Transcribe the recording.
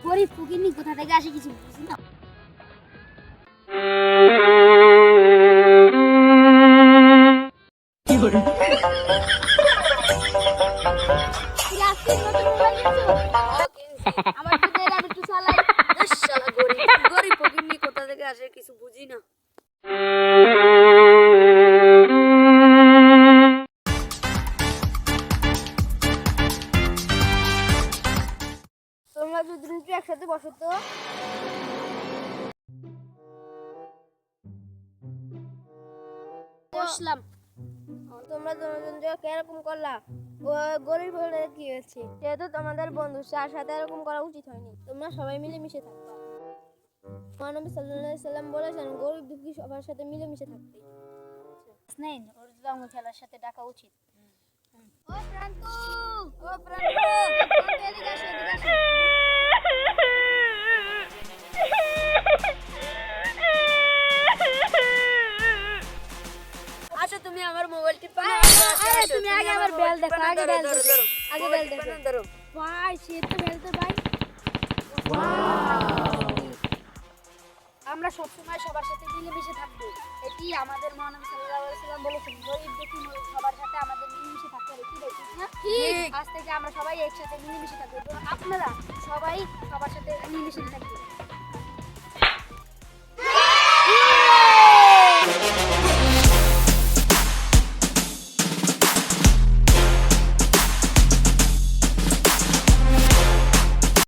গরিব ফকিন্নি কোথা থেকে আসে কিছু বুঝি না। ক্লাসের মতো মোবাইল নিয়েছো? আমার তো দেন আমি একটু চালাই। ইস, শালা গরিব গরিব ফকিন্নি কোথা থেকে আসে কিছু বুঝি না। তোমরা দুজন একটু একসাথে বসো তো। বসলাম। তোমরা দুজন যে এরকম করলা, ও গরিব হলে কি হয়েছে? যেহেতু তোমাদের বন্ধু, তার সাথে এরকম করা উচিত হয়নি। তোমরা সবাই মিলেমিশে থাকবা। মহানবী সাল্লাল্লাহু আলাইহি সাল্লাম বলেছেন, গরিব দুঃখী সবার সাথে মিলেমিশে থাকতে। নেই ওর রঙ খেলার সাথে ডাকা উচিত। ও প্রান্তু, এদিকে আসো, এদিকে আসো। আচ্ছা, তুমি আমার মোবাইলটি পাও। তুমি আগে আমার বেল দেখো, আগে বেল দেখো, আগে বেল দেখো। ধরো। ভাই সে তো বেলতে ভাই। আমরা সবসময় সবার সাথে মিলেমিশে থাকবো, এটি আমাদের মহানবী সাল্লাল্লাহু আলাইহি ওয়াসাল্লাম বলেছেন। গরিব দুঃখী সবার সাথে আমাদের মিলেমিশে থাকতে হবে, কি ঠিক না? ঠিক। আজ থেকে আমরা সবাই একসাথে মিলেমিশে থাকবো। তো আপনারা সবাই সবার সাথে মিলেমিশে থাকবেন।